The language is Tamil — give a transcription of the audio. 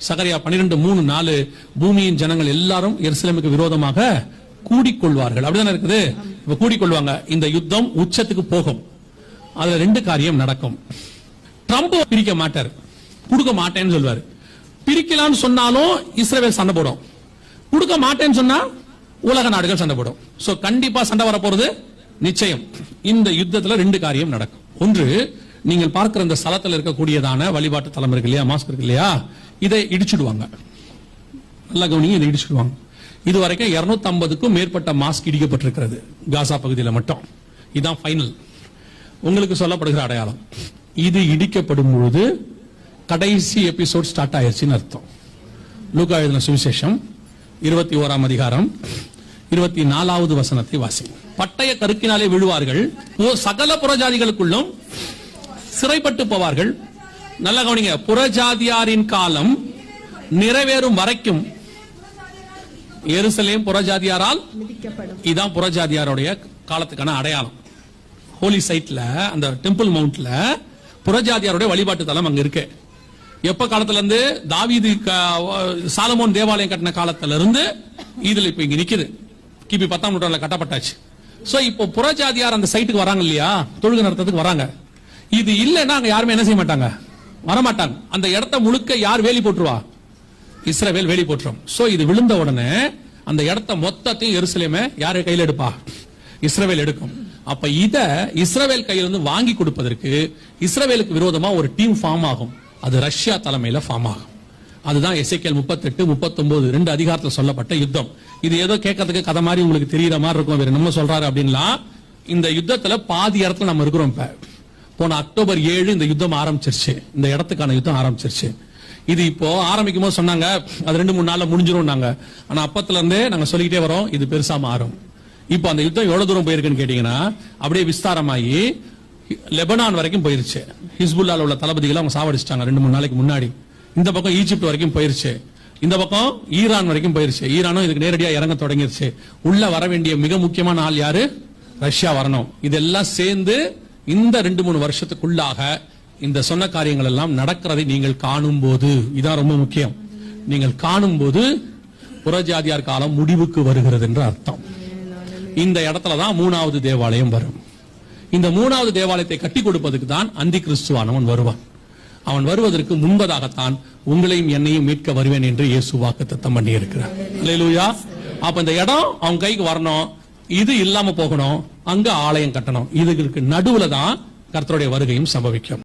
சகரியா 12:3-4 பூமியின் ஜனங்கள் எல்லாரும் எருசலேமுக்கு விரோதமாக கூடிக்கொள்வார்கள். அப்படிதானே இருக்குது. இப்ப கூடிக்கொள்வாங்க. இந்த யுத்தம் உச்சத்துக்கு போகும். அதுல 2 காரியம் நடக்கும். ட்ரம்ப் பிரிக்க மாட்டார், கொடுக்க மாட்டேன்னு சொல்வாரு. பிரிக்கலாம்னு சொன்னாலும் இஸ்ரேல் சண்டை போடும், கொடுக்க மாட்டேன்னு சொன்னா உலக நாடுகள் சண்டை போடும். சோ கண்டிப்பா சண்டை வர போறது நிச்சயம். இந்த யுத்தத்துல 2 காரியம் நடக்கும். ஒன்று, நீங்கள் பார்க்கிற இந்த ஸ்தலத்தில் இருக்கக்கூடியதான வழிபாட்டு தலம் இருக்கு இல்லையா, மாஸ்க் இருக்கு இல்லையா, இதை இடிச்சுடுவாங்க. நல்லா கவனிங்க, இதை இடிச்சுடுவாங்க. இதுவரைக்கும் 250க்கும் மேற்பட்ட மாஸ்க் இடிக்கப்பட்டிருக்கிறது காசா பகுதியில் மட்டும். இதுதான் ஃபைனல் உங்களுக்கு சொல்லப்படுகிற அடையாளம். இது இடிக்கப்படும் பொழுது கடைசி எபிசோட் ஸ்டார்ட் ஆயிடுச்சுன்னு அர்த்தம். லூக்கா எழுதின சுவிசேஷம் 21ஆம் அதிகாரம் 24வது வசனத்தை வாசி. பட்டய கருக்கினாலே விழுவார்கள், சகல புறஜாதிகளுக்குள்ளும் சிறைப்பட்டு போவார்கள். நல்ல கவனிங்க, புறஜாதியாரின் காலம் நிறைவேறும் வரைக்கும் எருசலேம் புறஜாதியாரால் மிதிக்கப்படும். இதான் புறஜாதியாருடைய காலத்துக்கான அடையாளம். ஹோலி சைட்ல, அந்த டெம்பிள் மவுண்ட்ல புறஜாதியாருடைய வழிபாட்டு தலம் அங்க இருக்கு. எப்ப காலத்துல இருந்து? தாவீது சாலமோன் தேவாலயம் கட்டின காலத்துல இருந்து இதுல இப்ப இங்க நிக்குது. கிபி 10ஆம் நூற்றாண்டுல கட்டப்பட்டாச்சு. சோ இப்போ புறஜாதியார் அந்த சைட்டுக்கு வராங்க இல்லையா, தொழுகை நடத்துறதுக்கு வராங்க. இது இல்லைன்னா அங்க யாருமே என்ன செய்ய மாட்டாங்க, வரமாட்டாங்க. அந்த இடத்த முழுக்க யார் வேலி போட்டுருவா? இஸ்ரவேல் வேலி போட்டுரும். சோ இது விழுந்த உடனே அந்த இடத்த மொத்தத்தையும் எருசலேமை யாரு கையில் எடுப்பா? இஸ்ரவேல் எடுக்கும். அப்ப இத இஸ்ரவேல் கையிலிருந்து வாங்கி கொடுப்பதற்கு இஸ்ரவேலுக்கு விரோதமா ஒரு டீம் ஃபார்ம் ஆகும். அது ரஷ்யா தலைமையில ஃபார்ம் ஆகும். அதுதான் எசேக்கியேல் 38-39 2 அதிகாரத்தில் சொல்லப்பட்ட யுத்தம். இது ஏதோ கேட்கறதுக்கு கதை மாதிரி உங்களுக்கு தெரியற மாதிரி இருக்கும். வேற நம்ம சொல்றாரு அப்படின்னா, இந்த யுத்தத்துல பாதி இடத்துல நம்ம இருக்கிறோம். இப்ப போன அக்டோபர் 7 இந்த யுத்தம் ஆரம்பிச்சிருச்சு. இந்த இடத்துக்கான யுத்தம் ஆரம்பிச்சிருச்சு. இது இப்போ ஆரம்பிக்கும் போது சொன்னாங்க அது 2-3 நாள்ல முடிஞ்சிரும். ஆனா அப்பத்துல இருந்தே நாங்க சொல்லிக்கிட்டே வரோம், இது பெருசா மாறும். இப்போ அந்த யுத்தம் எவ்வளவு தூரம் போயிருக்குன்னு கேட்டீங்கன்னா, அப்படியே விஸ்தாரமாயி லெபனான் வரைக்கும் போயிருச்சு. ஹிஸ்புல்லால உள்ள தளபதிகளை அவங்க சாவடிச்சிட்டாங்க 2-3 நாளைக்கு முன்னாடி. இந்த பக்கம் ஈஜிப்ட் வரைக்கும் போயிருச்சு. இந்த பக்கம் ஈரான் வரைக்கும் போயிருச்சு. ஈரானும் இதுக்கு நேரடியா இறங்க தொடங்கிருச்சு. உள்ள வர வேண்டிய மிக முக்கியமான ஆள் யாரு? ரஷ்யா வரணும். இதெல்லாம் சேர்ந்து இந்த 2-3 வருஷத்துக்குள்ளாக இந்த சொன்ன காரியங்கள் எல்லாம் நடக்கிறதை நீங்கள் காணும் போது, இதான் ரொம்ப முக்கியம், நீங்கள் காணும் போது புறஜாதியார் காலம் முடிவுக்கு வருகிறது என்று அர்த்தம். இந்த இடத்துலதான் 3வது தேவாலயம் வரும். இந்த 3வது தேவாலயத்தை கட்டி கொடுப்பதற்கு தான் அந்தி கிறிஸ்துவானவன் வருவான். அவன் வருவதற்கு முன்பதாகத்தான் உங்களையும் என்னையும் மீட்க வருவேன் என்று இயேசு வாக்குத்தத்தம் பண்ணி இருக்கிறார். அல்லேலூயா. அப்ப இந்த இடம் அவங்க கைக்கு வரணும், இது இல்லாம போகணும், அங்க ஆலயம் கட்டணும். இதுக்கு நடுவுல தான் கர்த்தருடைய வருகையும் சம்பவிக்கும்.